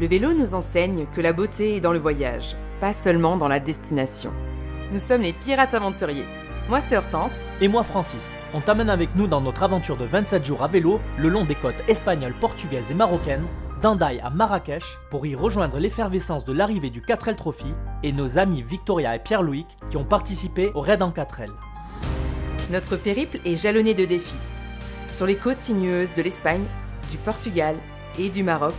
Le vélo nous enseigne que la beauté est dans le voyage, pas seulement dans la destination. Nous sommes les pirates aventuriers. Moi c'est Hortense. Et moi Francis. On t'amène avec nous dans notre aventure de 27 jours à vélo le long des côtes espagnoles, portugaises et marocaines, d'Hendaye à Marrakech, pour y rejoindre l'effervescence de l'arrivée du 4L Trophy et nos amis Victoria et Pierre-Loïc qui ont participé au raid en 4L. Notre périple est jalonné de défis. Sur les côtes sinueuses de l'Espagne, du Portugal et du Maroc,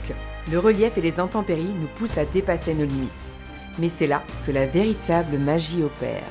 le relief et les intempéries nous poussent à dépasser nos limites. Mais c'est là que la véritable magie opère.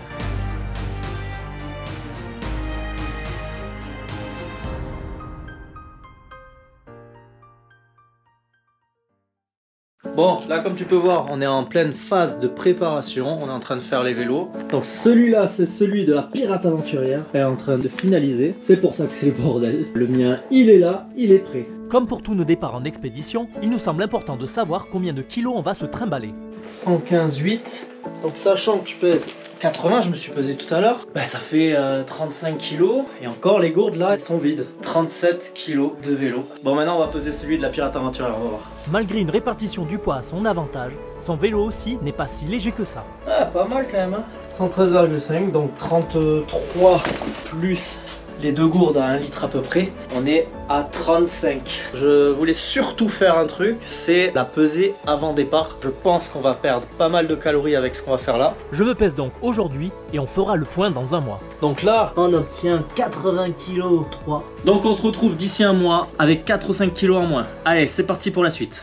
Bon, là comme tu peux voir, on est en pleine phase de préparation, on est en train de faire les vélos. Donc celui-là, c'est celui de la pirate aventurière, elle est en train de finaliser, c'est pour ça que c'est le bordel. Le mien, il est là, il est prêt. Comme pour tous nos départs en expédition, il nous semble important de savoir combien de kilos on va se trimballer. 115,8, donc sachant que je pèse 80, je me suis pesé tout à l'heure, bah, ça fait 35 kilos, et encore les gourdes là, elles sont vides. 37 kilos de vélo. Bon, maintenant on va peser celui de la pirate aventurière, on va voir. Malgré une répartition du poids à son avantage, son vélo aussi n'est pas si léger que ça. Ah, pas mal quand même, hein. 113,5, donc 33 plus les deux gourdes à 1 litre à peu près, on est à 35. Je voulais surtout faire un truc, c'est la pesée avant départ. Je pense qu'on va perdre pas mal de calories avec ce qu'on va faire là. Je me pèse donc aujourd'hui et on fera le point dans un mois. Donc là, on obtient 80 kg 3. Donc on se retrouve d'ici un mois avec 4 ou 5 kg en moins. Allez, c'est parti pour la suite.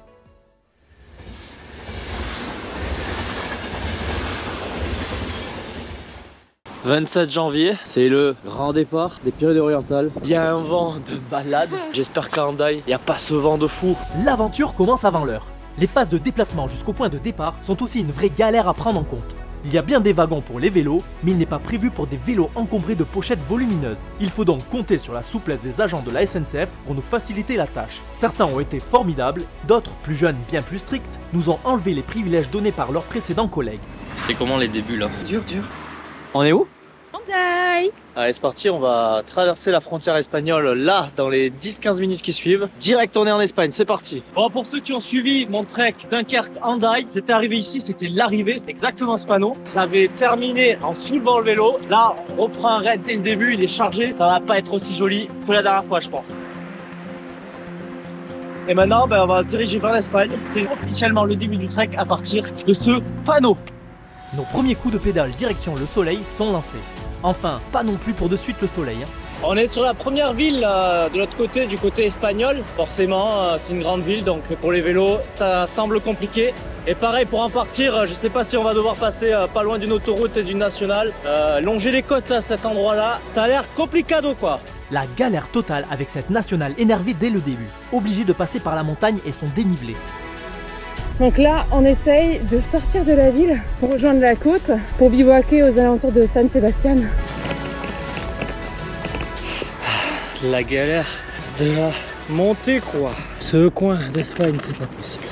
« 27 janvier, c'est le grand départ des Pyrénées-Orientales. Il y a un vent de balade. J'espère qu'à Hendaye, il n'y a pas ce vent de fou. » L'aventure commence avant l'heure. Les phases de déplacement jusqu'au point de départ sont aussi une vraie galère à prendre en compte. Il y a bien des wagons pour les vélos, mais il n'est pas prévu pour des vélos encombrés de pochettes volumineuses. Il faut donc compter sur la souplesse des agents de la SNCF pour nous faciliter la tâche. Certains ont été formidables, d'autres, plus jeunes, bien plus stricts, nous ont enlevé les privilèges donnés par leurs précédents collègues. C'est comment les débuts là? Dur. On est où? Hendaye. Allez, c'est parti, on va traverser la frontière espagnole là dans les 10-15 minutes qui suivent. Direct, on est en Espagne, c'est parti. Bon, pour ceux qui ont suivi mon trek Dunkerque-Hendaye, j'étais arrivé ici, c'était l'arrivée, exactement ce panneau. J'avais terminé en soulevant le vélo. Là, on reprend un raid dès le début, il est chargé. Ça va pas être aussi joli que la dernière fois, je pense. Et maintenant, on va se diriger vers l'Espagne. C'est officiellement le début du trek à partir de ce panneau. Nos premiers coups de pédale direction le soleil sont lancés. Enfin, pas non plus pour de suite le soleil. On est sur la première ville de l'autre côté, du côté espagnol. Forcément, c'est une grande ville, donc pour les vélos, ça semble compliqué. Et pareil, pour en partir, je sais pas si on va devoir passer pas loin d'une autoroute et d'une nationale. Longer les côtes à cet endroit-là, ça a l'air complicado quoi. La galère totale avec cette nationale énervée dès le début. Obligé de passer par la montagne et son dénivelé. Donc là, on essaye de sortir de la ville pour rejoindre la côte, pour bivouaquer aux alentours de San Sebastián. La galère de la montée quoi. Ce coin d'Espagne, c'est pas possible.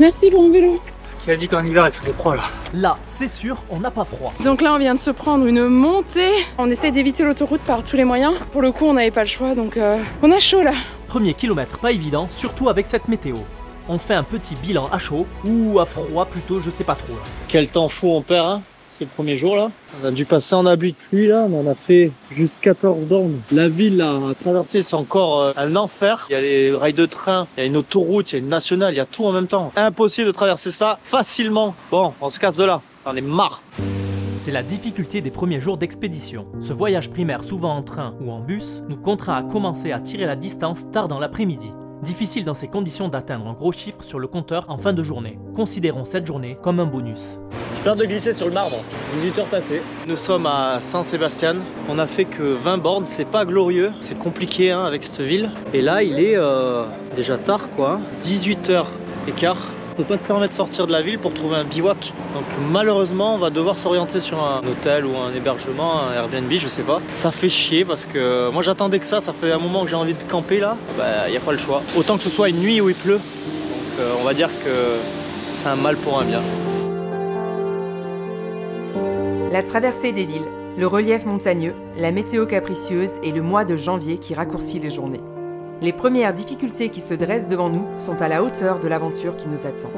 Merci pour mon vélo. Qui a dit qu'en hiver il faisait froid là? Là, c'est sûr, on n'a pas froid. Donc là, on vient de se prendre une montée. On essaye d'éviter l'autoroute par tous les moyens. Pour le coup, on n'avait pas le choix, donc on a chaud là. Premier kilomètre pas évident, surtout avec cette météo. On fait un petit bilan à chaud, ou à froid plutôt, je sais pas trop là. Quel temps fou on perd, hein? C'est le premier jour là. On a dû passer en abus de pluie là, mais on a fait juste 14 bornes. La ville là, à traverser, c'est encore un enfer. Il y a les rails de train, il y a une autoroute, il y a une nationale, il y a tout en même temps. Impossible de traverser ça facilement. Bon, on se casse de là, on est marre. C'est la difficulté des premiers jours d'expédition. Ce voyage primaire, souvent en train ou en bus, nous contraint à commencer à tirer la distance tard dans l'après-midi. Difficile dans ces conditions d'atteindre un gros chiffre sur le compteur en fin de journée. Considérons cette journée comme un bonus. J'ai peur de glisser sur le marbre. 18h passées. Nous sommes à San Sebastián. On a fait que 20 bornes, c'est pas glorieux. C'est compliqué hein, avec cette ville. Et là, il est déjà tard quoi. 18h15. On peut pas se permettre de sortir de la ville pour trouver un bivouac. Donc malheureusement on va devoir s'orienter sur un hôtel ou un hébergement, un Airbnb, je sais pas. Ça fait chier parce que moi j'attendais que ça fait un moment que j'ai envie de camper là. Bah y a pas le choix. Autant que ce soit une nuit où il pleut. Donc on va dire que c'est un mal pour un bien. La traversée des villes, le relief montagneux, la météo capricieuse et le mois de janvier qui raccourcit les journées. Les premières difficultés qui se dressent devant nous sont à la hauteur de l'aventure qui nous attend.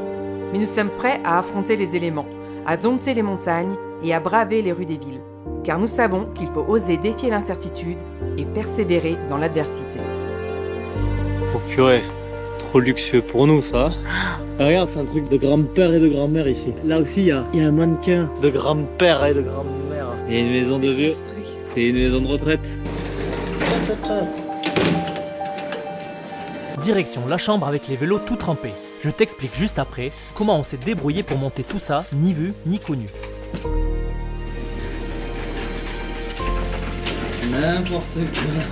Mais nous sommes prêts à affronter les éléments, à dompter les montagnes et à braver les rues des villes. Car nous savons qu'il faut oser défier l'incertitude et persévérer dans l'adversité. Oh purée, trop luxueux pour nous ça. Ah, regarde, c'est un truc de grand-père et de grand-mère ici. Là aussi, il y a un mannequin de grand-père et de grand-mère. Et une maison de vieux. C'est une maison de retraite. Direction la chambre avec les vélos tout trempés. Je t'explique juste après comment on s'est débrouillé pour monter tout ça, ni vu ni connu. N'importe quoi.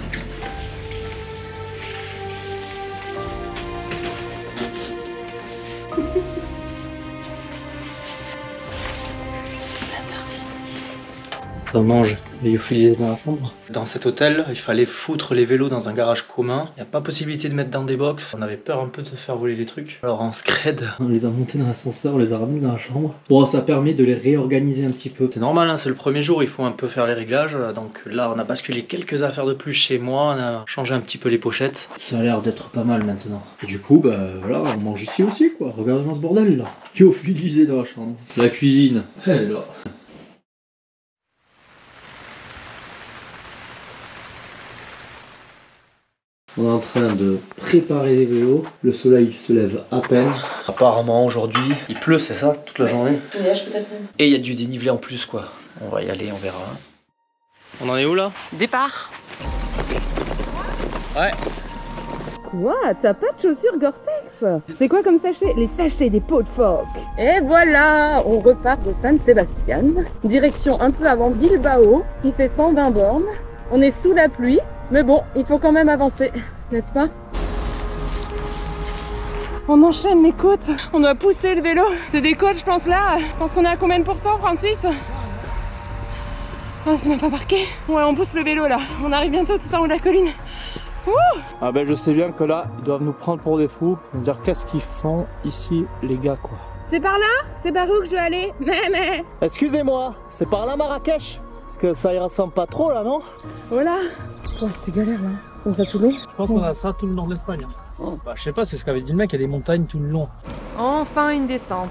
Ça mange lyophilisé dans la chambre. Dans cet hôtel, il fallait foutre les vélos dans un garage commun. Il n'y a pas possibilité de mettre dans des box. On avait peur un peu de faire voler les trucs. Alors en scred, on les a montés dans l'ascenseur, on les a ramenés dans la chambre. Bon, ça permet de les réorganiser un petit peu. C'est normal, hein, c'est le premier jour, il faut un peu faire les réglages. Donc là, on a basculé quelques affaires de plus chez moi. On a changé un petit peu les pochettes. Ça a l'air d'être pas mal maintenant. Et du coup, bah voilà, on mange ici aussi quoi. Regardez-moi ce bordel là. Lyophilisé dans la chambre. La cuisine, elle est là. On est en train de préparer les vélos. Le soleil se lève à peine. Apparemment aujourd'hui, il pleut, c'est ça, toute la journée. Neige peut-être même. Et il y a du dénivelé en plus quoi. On va y aller, on verra. On en est où là? Départ! Ouais. Quoi? T'as pas de chaussures Gore-Tex? C'est quoi comme sachet? Les sachets des pots de phoque. Et voilà, on repart de San Sebastian. Direction un peu avant Bilbao, qui fait 120 bornes. On est sous la pluie. Mais bon, il faut quand même avancer, n'est-ce pas? On enchaîne les côtes, on doit pousser le vélo. C'est des côtes, je pense là. Je pense qu'on est à combien de pourcents, Francis? Oh, c'est même pas marqué. Ouais, on pousse le vélo là. On arrive bientôt tout en haut de la colline. Ouh! Ah ben je sais bien que là, ils doivent nous prendre pour des fous. Ils vont dire qu'est-ce qu'ils font ici, les gars, quoi. C'est par là? C'est par où que je dois aller? Mais. Excusez-moi, c'est par là Marrakech? Parce que ça y ressemble pas trop là, non? Voilà. Oh, c'était galère là. Comme ça tout le long. Je pense qu'on a ça tout le nord de l'Espagne. Bah je sais pas, c'est ce qu'avait dit le mec, il y a des montagnes tout le long. Enfin une descente.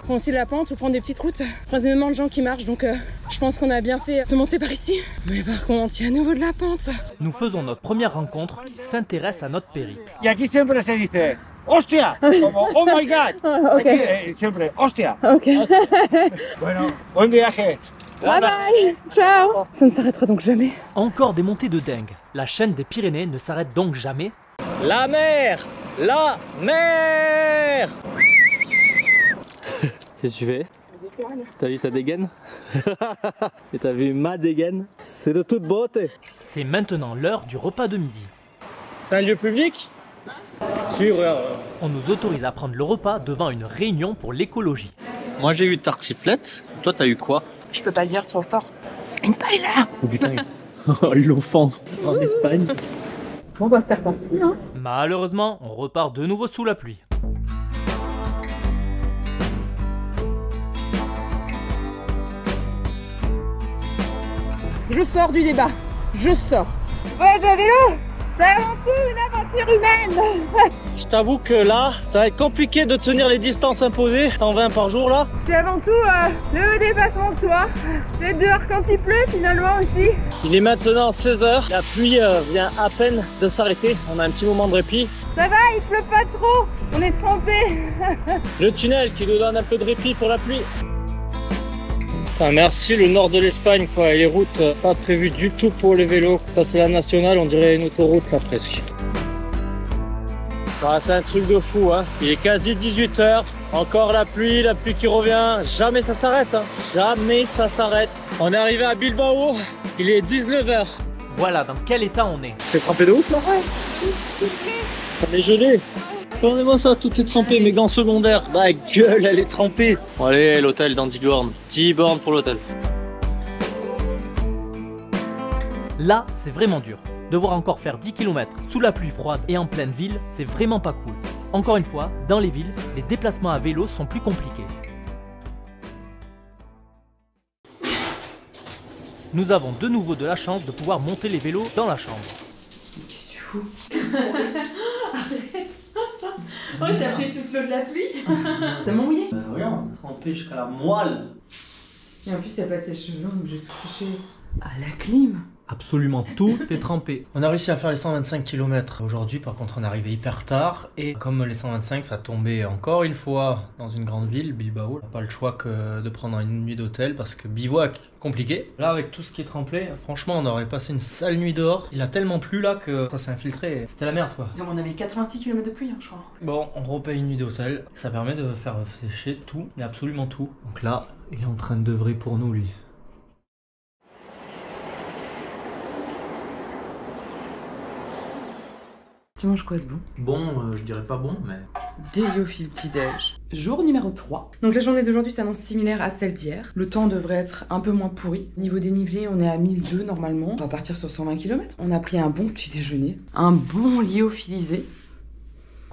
Prends aussi la pente ou prendre des petites routes. Je croise énormément de gens qui marchent, donc je pense qu'on a bien fait de monter par ici. Mais par contre, il y a à nouveau de la pente. Nous faisons notre première rencontre qui s'intéresse à notre périple. Y aquí siempre se dice ¡hostia! Como ¡oh my god! Ok. Aquí siempre ¡hostia! Ok. Bueno, buen viaje. Bye bye. Ciao. Ça ne s'arrêtera donc jamais. Encore des montées de dingue. La chaîne des Pyrénées ne s'arrête donc jamais. La mer! La mer! Qu'est-ce que tu fais? T'as vu ta dégaine? Et t'as vu ma dégaine? C'est de toute beauté. C'est maintenant l'heure du repas de midi. C'est un lieu public? Sûr. On nous autorise à prendre le repas devant une réunion pour l'écologie. Moi j'ai eu tartiflette. Toi t'as eu quoi? Je peux pas le dire trop fort. Une paella! Oh putain! L'offense en Espagne. Bon bah c'est reparti hein. Malheureusement, on repart de nouveau sous la pluie. Je sors du débat. Je sors. Voyage à vélo, c'est avant tout une aventure humaine. Je t'avoue que là, ça va être compliqué de tenir les distances imposées, 120 par jour là. C'est avant tout le dépassement de soi. C'est dehors quand il pleut finalement aussi. Il est maintenant 16 h, la pluie vient à peine de s'arrêter, on a un petit moment de répit. Ça va, il pleut pas trop. On est trempés. Le tunnel qui nous donne un peu de répit pour la pluie. Enfin, merci le nord de l'Espagne quoi, et les routes pas prévues du tout pour les vélos. Ça c'est la nationale, on dirait une autoroute là presque. Ah, c'est un truc de fou hein. Il est quasi 18 h, encore la pluie qui revient, jamais ça s'arrête hein. Jamais ça s'arrête. On est arrivé à Bilbao, il est 19 h. Voilà dans quel état on est. T'es trempé de ouf là? Ouais. On est gelé. Regardez-moi ça, tout est trempé, mes gants secondaires. Ma gueule, elle est trempée. Bon allez, l'hôtel dans 10 bornes. 10 bornes pour l'hôtel. Là, c'est vraiment dur. Devoir encore faire 10 km sous la pluie froide et en pleine ville, c'est vraiment pas cool. Encore une fois, dans les villes, les déplacements à vélo sont plus compliqués. Nous avons de nouveau de la chance de pouvoir monter les vélos dans la chambre. Qu'est-ce que tu fous? Arrête. Oh, t'as pris toute l'eau de la pluie. T'as mouillé? Regarde, trempé jusqu'à la moelle. Et en plus, y'a pas de sèche-cheveux, donc j'ai tout séché. Ah, la clim. Absolument tout est trempé. On a réussi à faire les 125 km aujourd'hui, par contre on est arrivé hyper tard. Et comme les 125 ça tombait encore une fois dans une grande ville, Bilbao, on n'a pas le choix que de prendre une nuit d'hôtel parce que bivouac compliqué. Là avec tout ce qui est trempé, franchement on aurait passé une sale nuit dehors. Il a tellement plu là que ça s'est infiltré, c'était la merde quoi. Comme on avait 90 km de pluie, hein, je crois. Bon, on repaye une nuit d'hôtel, ça permet de faire sécher tout, mais absolument tout. Donc là, il est en train de d'œuvrer pour nous lui. Tu manges quoi de bon? Bon, je dirais pas bon, mais... Déophile petit-déj. Jour numéro 3. Donc la journée d'aujourd'hui s'annonce similaire à celle d'hier. Le temps devrait être un peu moins pourri. Niveau dénivelé, on est à 1002 normalement. On va partir sur 120 km. On a pris un bon petit déjeuner. Un bon lyophilisé.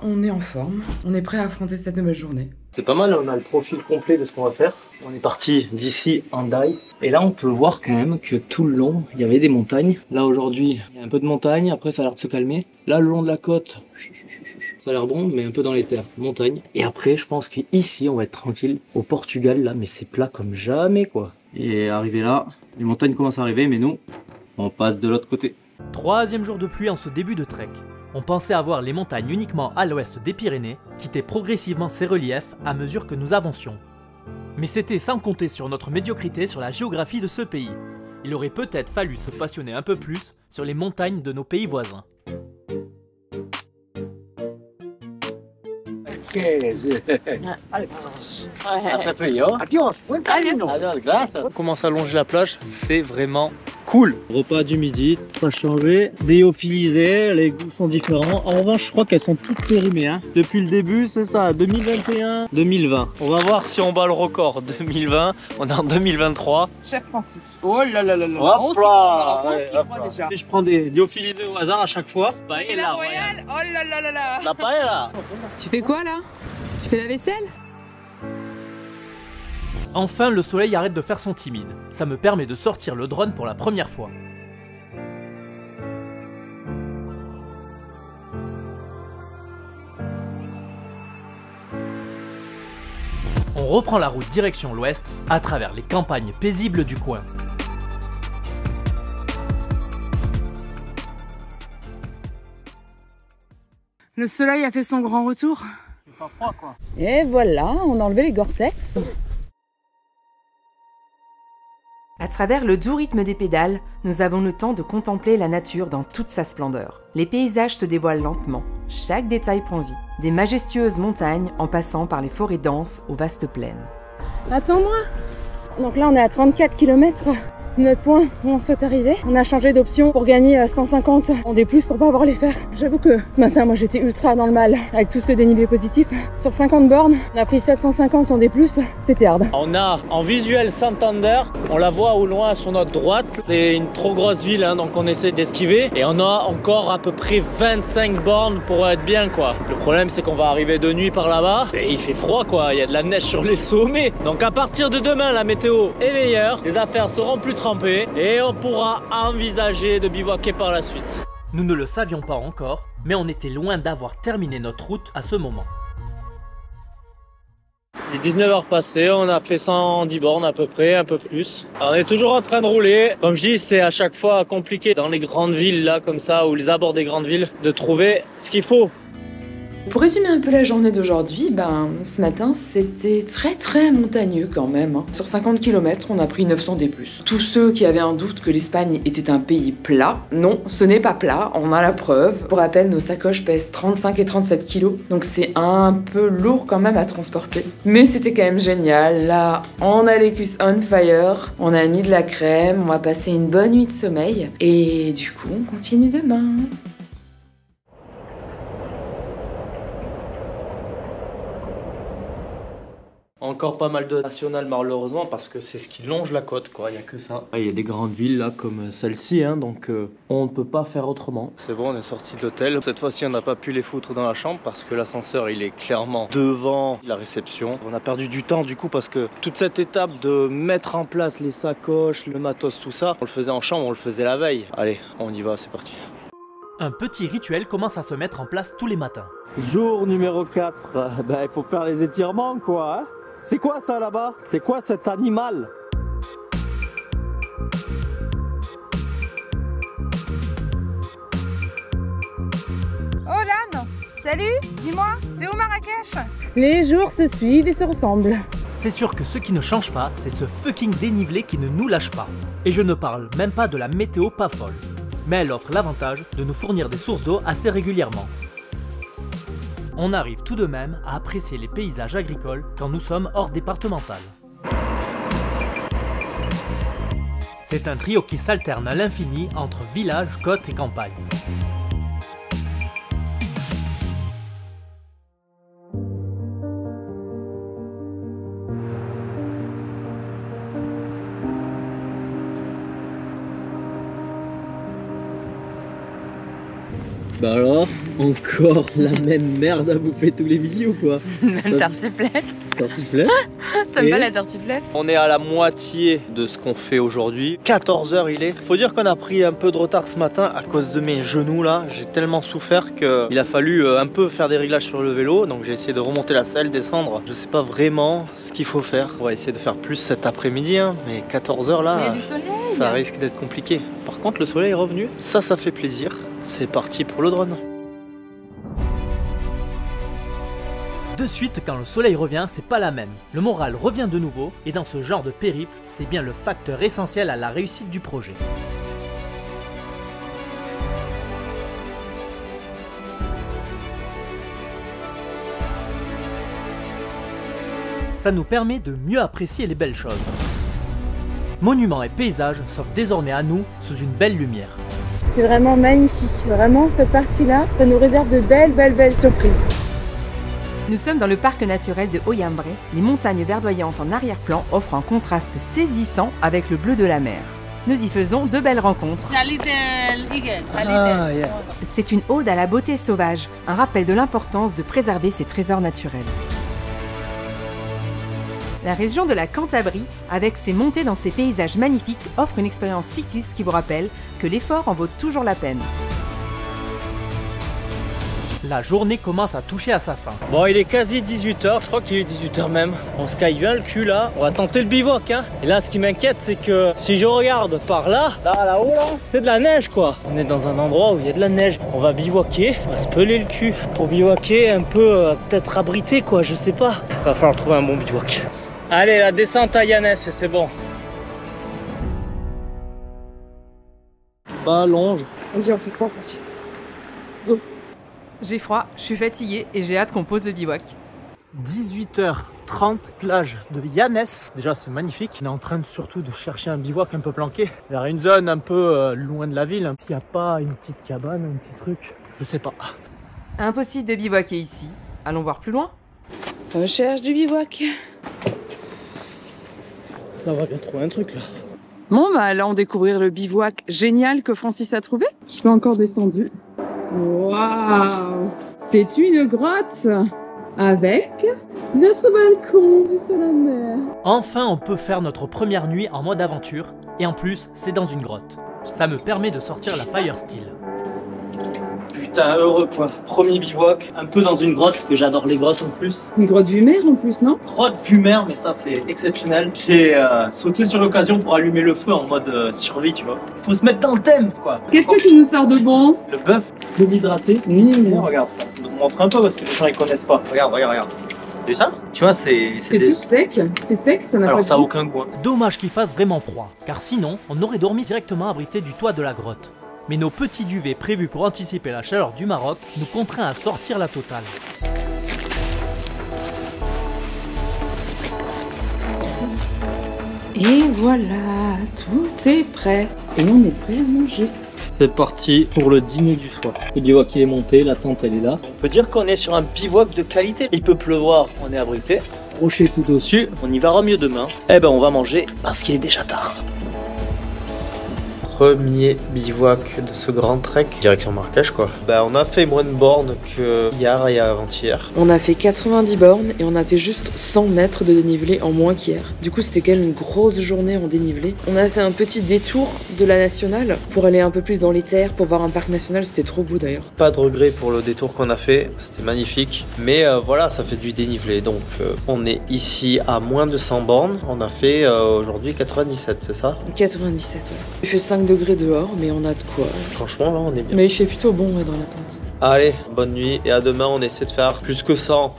On est en forme. On est prêt à affronter cette nouvelle journée. C'est pas mal, on a le profil complet de ce qu'on va faire. On est parti d'ici en Daï. Et là, on peut voir quand même que tout le long, il y avait des montagnes. Là, aujourd'hui, il y a un peu de montagne. Après, ça a l'air de se calmer. Là, le long de la côte, ça a l'air bon, mais un peu dans les terres. Montagne. Et après, je pense qu'ici, on va être tranquille. Au Portugal, là, mais c'est plat comme jamais, quoi. Et arrivé là, les montagnes commencent à arriver, mais nous, on passe de l'autre côté. Troisième jour de pluie en ce début de trek. On pensait avoir les montagnes uniquement à l'ouest des Pyrénées, quitter progressivement ces reliefs à mesure que nous avancions. Mais c'était sans compter sur notre médiocrité sur la géographie de ce pays. Il aurait peut-être fallu se passionner un peu plus sur les montagnes de nos pays voisins. On commence à longer la plage, c'est vraiment cool. Repas du midi, pas changé, déophilisé, les goûts sont différents. En revanche, je crois qu'elles sont toutes périmées. Hein. Depuis le début, c'est ça, 2021, 2020. On va voir si on bat le record. 2020, on est en 2023. Chef Francis. Oh là là là là. Hop là, on s'y croit déjà. Si je prends des déophilisés au hasard à chaque fois, Et la royale. Oh là là là là. la paella. Tu fais quoi là? Tu fais la vaisselle? Enfin, le soleil arrête de faire son timide. Ça me permet de sortir le drone pour la première fois. On reprend la route direction l'ouest, à travers les campagnes paisibles du coin. Le soleil a fait son grand retour. C'est pas froid quoi. Et voilà, on a enlevé les Gore-Tex. À travers le doux rythme des pédales, nous avons le temps de contempler la nature dans toute sa splendeur. Les paysages se dévoilent lentement, chaque détail prend vie, des majestueuses montagnes en passant par les forêts denses aux vastes plaines. Attends-moi. Donc là, on est à 34 km. Notre point où on souhaite arriver. On a changé d'option pour gagner 150 en D+, pour pas avoir les fers. J'avoue que ce matin, moi j'étais ultra dans le mal avec tout ce dénivelé positif. Sur 50 bornes, on a pris 750 en D+, c'était hard. On a en visuel Santander, on la voit au loin sur notre droite. C'est une trop grosse ville, hein, donc on essaie d'esquiver. Et on a encore à peu près 25 bornes pour être bien quoi. Le problème c'est qu'on va arriver de nuit par là-bas et il fait froid quoi, il y a de la neige sur les sommets. Donc à partir de demain, la météo est meilleure, les affaires seront plus trempées et on pourra envisager de bivouaquer par la suite. Nous ne le savions pas encore, mais on était loin d'avoir terminé notre route à ce moment. Il est 19h passé, on a fait 110 bornes à peu près, un peu plus. Alors, on est toujours en train de rouler. Comme je dis, c'est à chaque fois compliqué dans les grandes villes là comme ça, ou les abords des grandes villes, de trouver ce qu'il faut. Pour résumer un peu la journée d'aujourd'hui, ce matin c'était très montagneux quand même. Hein. Sur 50 km, on a pris 900 D+. Tous ceux qui avaient un doute que l'Espagne était un pays plat, non, ce n'est pas plat, on a la preuve. Pour rappel, nos sacoches pèsent 35 et 37 kg, donc c'est un peu lourd quand même à transporter. Mais c'était quand même génial, là on a les cuisses on fire, on a mis de la crème, on va passer une bonne nuit de sommeil, et du coup on continue demain. Encore pas mal de nationales malheureusement parce que c'est ce qui longe la côte quoi, il n'y a que ça. Il y a des grandes villes là comme celle-ci hein, donc on ne peut pas faire autrement. C'est bon, on est sorti de l'hôtel. Cette fois-ci on n'a pas pu les foutre dans la chambre parce que l'ascenseur il est clairement devant la réception. On a perdu du temps du coup parce que toute cette étape de mettre en place les sacoches, le matos, tout ça, on le faisait en chambre, on le faisait la veille. Allez, on y va, c'est parti. Un petit rituel commence à se mettre en place tous les matins. Jour numéro 4, ben, il faut faire les étirements quoi. Hein, c'est quoi ça là-bas? C'est quoi cet animal? Oh Lan, salut, dis-moi, c'est où Marrakech? Les jours se suivent et se ressemblent. C'est sûr que ce qui ne change pas, c'est ce fucking dénivelé qui ne nous lâche pas. Et je ne parle même pas de la météo pas folle. Mais elle offre l'avantage de nous fournir des sources d'eau assez régulièrement. On arrive tout de même à apprécier les paysages agricoles quand nous sommes hors départemental. C'est un trio qui s'alterne à l'infini entre village, côte et campagne. Bah alors, encore la même merde à bouffer tous les midis ou quoi? Même tartiflette. Tartiflette. T'aimes pas la tartiflette? On est à la moitié de ce qu'on fait aujourd'hui. 14 h il est. Faut dire qu'on a pris un peu de retard ce matin à cause de mes genoux là. J'ai tellement souffert qu'il a fallu un peu faire des réglages sur le vélo. Donc j'ai essayé de remonter la selle, descendre. Je sais pas vraiment ce qu'il faut faire. On va essayer de faire plus cet après-midi. Hein. Mais 14 h là, il y a du soleil. Ça risque d'être compliqué. Par contre le soleil est revenu. Ça fait plaisir. C'est parti pour le drone. De suite, quand le soleil revient, c'est pas la même. Le moral revient de nouveau, et dans ce genre de périple, c'est bien le facteur essentiel à la réussite du projet. Ça nous permet de mieux apprécier les belles choses. Monuments et paysages s'offrent désormais à nous sous une belle lumière. C'est vraiment magnifique. Vraiment, cette partie-là, ça nous réserve de belles surprises. Nous sommes dans le parc naturel de Oyambre. Les montagnes verdoyantes en arrière-plan offrent un contraste saisissant avec le bleu de la mer. Nous y faisons de belles rencontres. C'est une ode à la beauté sauvage, un rappel de l'importance de préserver ces trésors naturels. La région de la Cantabrie, avec ses montées dans ses paysages magnifiques, offre une expérience cycliste qui vous rappelle que l'effort en vaut toujours la peine. La journée commence à toucher à sa fin. Bon, il est quasi 18 h, je crois qu'il est 18 h même. On se caille bien le cul là. On va tenter le bivouac hein. Et là, ce qui m'inquiète, c'est que si je regarde par là-haut là, c'est de la neige quoi. On est dans un endroit où il y a de la neige. On va bivouaquer, on va se peler le cul pour bivouaquer un peu, peut-être abrité quoi, je sais pas. Va falloir trouver un bon bivouac. Allez, la descente à Yannès, c'est bon. Bah, longe. Vas-y, on fait ça, Francis. Go. J'ai froid, je suis fatiguée et j'ai hâte qu'on pose le bivouac. 18h30, plage de Yannès. Déjà c'est magnifique. On est en train surtout de chercher un bivouac un peu planqué. Il y a une zone un peu loin de la ville. S'il n'y a pas une petite cabane, un petit truc, je sais pas. Impossible de bivouaquer ici. Allons voir plus loin. Recherche du bivouac. On va bien trouver un truc là. Bon bah allons découvrir le bivouac génial que Francis a trouvé. Je suis pas encore descendue. Waouh! C'est une grotte avec notre balcon vue sur la mer. Enfin, on peut faire notre première nuit en mode aventure, et en plus, c'est dans une grotte. Ça me permet de sortir la Fire Steel. Putain, heureux quoi. Premier bivouac, un peu dans une grotte, parce que j'adore les grottes en plus. Une grotte vue mer en plus, non? Grotte vue mer, mais ça c'est exceptionnel. J'ai sauté sur l'occasion pour allumer le feu en mode survie, tu vois. Faut se mettre dans le thème quoi. Qu'est-ce que tu nous sors de bon? Le bœuf déshydraté. Regarde ça. Je te montre un peu parce que les gens ils connaissent pas. Regarde. T'as vu ça? Tu vois, c'est tout sec. C'est sec, ça n'a pas. Alors ça a aucun goût. Dommage qu'il fasse vraiment froid, car sinon, on aurait dormi directement abrité du toit de la grotte. Mais nos petits duvets prévus pour anticiper la chaleur du Maroc nous contraint à sortir la totale. Et voilà, tout est prêt. Et on est prêt à manger. C'est parti pour le dîner du soir. Le bivouac qui est monté, la tente elle est là. On peut dire qu'on est sur un bivouac de qualité. Il peut pleuvoir, on est abrité. Rocher tout au-dessus, on y verra mieux demain. Eh ben on va manger parce qu'il est déjà tard. premier bivouac de ce grand trek, direction Marrakech quoi. Bah on a fait moins de bornes que hier et avant-hier. On a fait 90 bornes et on a fait juste 100 mètres de dénivelé en moins qu'hier. Du coup c'était quand même une grosse journée en dénivelé. On a fait un petit détour de la nationale pour aller un peu plus dans les terres, pour voir un parc national, c'était trop beau d'ailleurs. Pas de regret pour le détour qu'on a fait, c'était magnifique. Mais voilà, ça fait du dénivelé. Donc on est ici à moins de 100 bornes. On a fait aujourd'hui 97, c'est ça? 97, ouais. Il fait 5 degrés dehors, mais on a de quoi. Franchement, là, on est bien. Mais il fait plutôt bon ouais, dans la tente. Allez, bonne nuit et à demain, on essaie de faire plus que 100.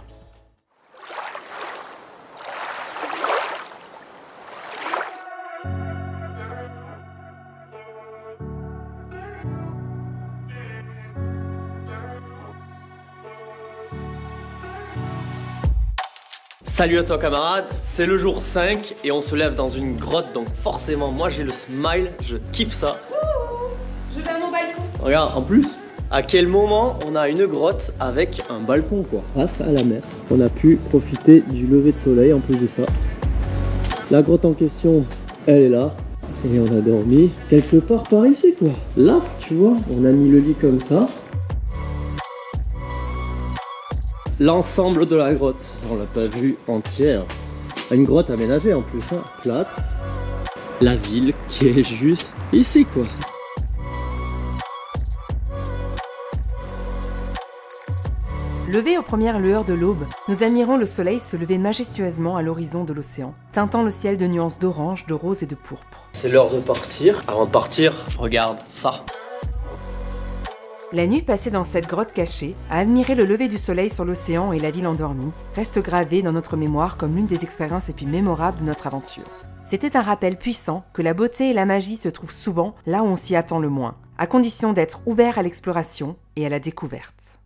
Salut à toi camarade, c'est le jour 5 et on se lève dans une grotte, donc forcément moi j'ai le smile, je kiffe ça. Je vais à mon balcon. Regarde, en plus, à quel moment on a une grotte avec un balcon quoi. Face à la mer, on a pu profiter du lever de soleil en plus de ça. La grotte en question, elle est là. Et on a dormi quelque part par ici quoi. Là, tu vois, on a mis le lit comme ça. L'ensemble de la grotte, on l'a pas vue entière. Une grotte aménagée en plus, hein, plate. La ville qui est juste ici quoi. Levés aux premières lueurs de l'aube, nous admirons le soleil se lever majestueusement à l'horizon de l'océan, teintant le ciel de nuances d'orange, de rose et de pourpre. C'est l'heure de partir. Avant de partir, regarde ça. La nuit passée dans cette grotte cachée, à admirer le lever du soleil sur l'océan et la ville endormie, reste gravée dans notre mémoire comme l'une des expériences les plus mémorables de notre aventure. C'était un rappel puissant que la beauté et la magie se trouvent souvent là où on s'y attend le moins, à condition d'être ouvert à l'exploration et à la découverte.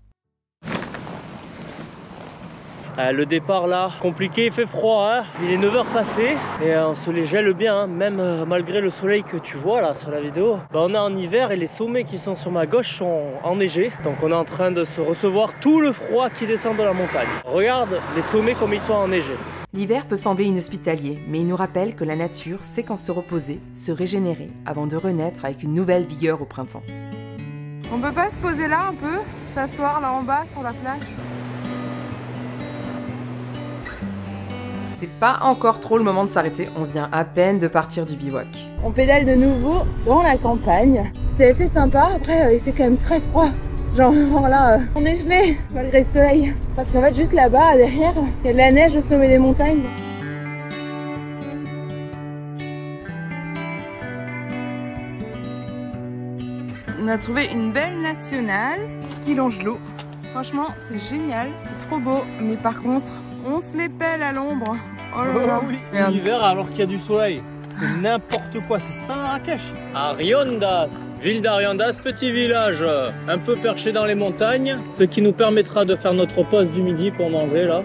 Le départ là, compliqué, il fait froid, hein. Il est 9h passé et on se les gèle bien, hein. Même malgré le soleil que tu vois là sur la vidéo. Bah, on est en hiver et les sommets qui sont sur ma gauche sont enneigés. Donc on est en train de se recevoir tout le froid qui descend de la montagne. Regarde les sommets comme ils sont enneigés. L'hiver peut sembler inhospitalier, mais il nous rappelle que la nature sait quand se reposer, se régénérer, avant de renaître avec une nouvelle vigueur au printemps. On peut pas se poser là un peu? S'asseoir là en bas sur la plage? C'est pas encore trop le moment de s'arrêter, on vient à peine de partir du bivouac. On pédale de nouveau dans la campagne. C'est assez sympa, après il fait quand même très froid. Genre là, on est gelé malgré le soleil. Parce qu'en fait juste là-bas, derrière, il y a de la neige au sommet des montagnes. On a trouvé une belle nationale qui longe l'eau. Franchement, c'est génial, c'est trop beau. Mais par contre, on se les pèle à l'ombre. Oh là là. Oui, l'hiver alors qu'il y a du soleil. C'est n'importe quoi, c'est ça Marrakech. Ariondas, ville d'Ariondas, petit village un peu perché dans les montagnes, ce qui nous permettra de faire notre pause du midi pour manger là.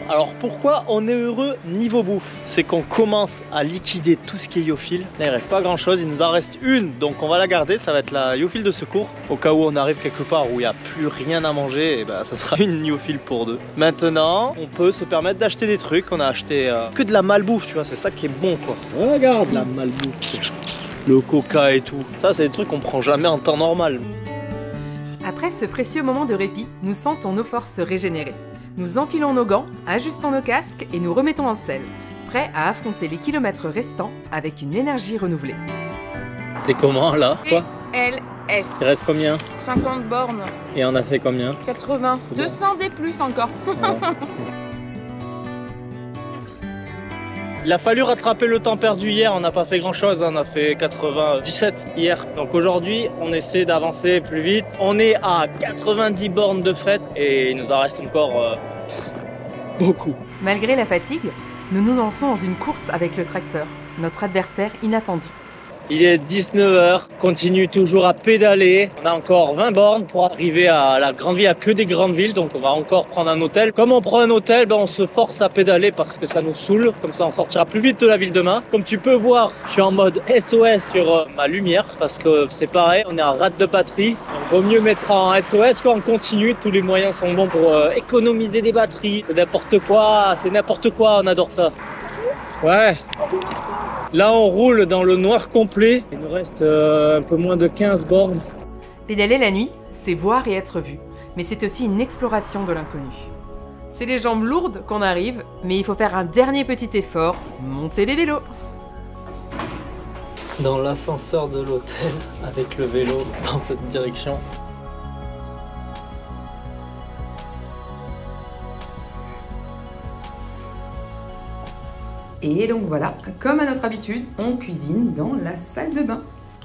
Alors pourquoi on est heureux niveau bouffe? C'est qu'on commence à liquider tout ce qui est yophile. Là il reste pas grand chose, il nous en reste une, donc on va la garder, ça va être la yophile de secours. Au cas où on arrive quelque part où il n'y a plus rien à manger, et ben, ça sera une yophile pour deux. Maintenant, on peut se permettre d'acheter des trucs, on a acheté que de la malbouffe, tu vois, c'est ça qui est bon quoi. Regarde la malbouffe, le coca et tout. Ça c'est des trucs qu'on prend jamais en temps normal. Après ce précieux moment de répit, nous sentons nos forces se régénérer. Nous enfilons nos gants, ajustons nos casques et nous remettons en selle, prêts à affronter les kilomètres restants avec une énergie renouvelée. T'es comment là? Quoi? LS. Il reste combien? 50 bornes. Et on a fait combien? 80. 200 des plus encore. Il a fallu rattraper le temps perdu hier, on n'a pas fait grand chose, on a fait 97 hier. Donc aujourd'hui, on essaie d'avancer plus vite. On est à 90 bornes de fête et il nous en reste encore beaucoup. Malgré la fatigue, nous nous lançons dans une course avec le tracteur, notre adversaire inattendu. Il est 19h, continue toujours à pédaler. On a encore 20 bornes pour arriver à la grande ville, à que des grandes villes, donc on va encore prendre un hôtel. Comme on prend un hôtel, ben on se force à pédaler parce que ça nous saoule, comme ça on sortira plus vite de la ville demain. Comme tu peux voir, je suis en mode SOS sur ma lumière parce que c'est pareil, on est en rate de batterie. Donc vaut mieux mettre en SOS qu'en continu, tous les moyens sont bons pour économiser des batteries. C'est n'importe quoi, on adore ça. Ouais. Là, on roule dans le noir complet. Il nous reste un peu moins de 15 bornes. Pédaler la nuit, c'est voir et être vu, mais c'est aussi une exploration de l'inconnu. C'est les jambes lourdes qu'on arrive, mais il faut faire un dernier petit effort, monter les vélos. Dans l'ascenseur de l'hôtel, avec le vélo dans cette direction. Et donc voilà, comme à notre habitude, on cuisine dans la salle de bain.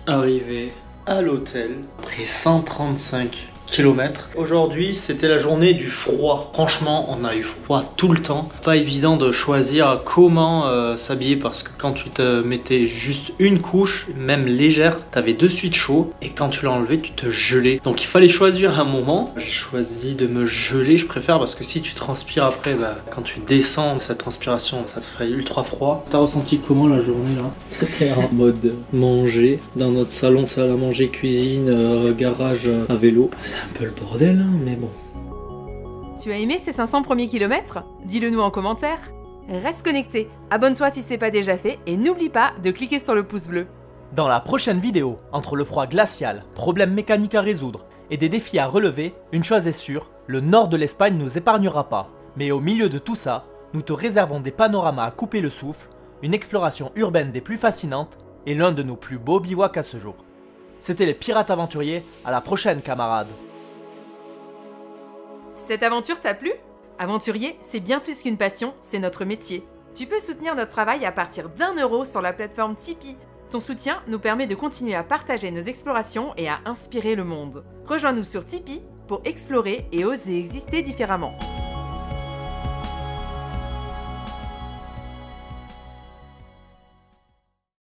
Arrivé à l'hôtel, après 135 km. Aujourd'hui, c'était la journée du froid. Franchement, on a eu froid tout le temps. Pas évident de choisir comment s'habiller parce que quand tu te mettais juste une couche, même légère, t'avais de suite chaud et quand tu l'as enlevé, tu te gelais. Donc il fallait choisir un moment. J'ai choisi de me geler, je préfère parce que si tu transpires après, bah, quand tu descends cette transpiration, ça te fait ultra froid. T'as ressenti comment la journée là? C'était en mode manger. Dans notre salon, salle à manger, cuisine, garage à vélo. Un peu le bordel, hein, mais bon. Tu as aimé ces 500 premiers kilomètres? Dis-le nous en commentaire. Reste connecté, abonne-toi si c'est pas déjà fait et n'oublie pas de cliquer sur le pouce bleu. Dans la prochaine vidéo, entre le froid glacial, problèmes mécaniques à résoudre et des défis à relever, une chose est sûre, le nord de l'Espagne ne nous épargnera pas. Mais au milieu de tout ça, nous te réservons des panoramas à couper le souffle, une exploration urbaine des plus fascinantes et l'un de nos plus beaux bivouacs à ce jour. C'était les Pirates Aventuriers, à la prochaine camarades. Cette aventure t'a plu? Aventurier, c'est bien plus qu'une passion, c'est notre métier. Tu peux soutenir notre travail à partir d'1 € sur la plateforme Tipeee. Ton soutien nous permet de continuer à partager nos explorations et à inspirer le monde. Rejoins-nous sur Tipeee pour explorer et oser exister différemment.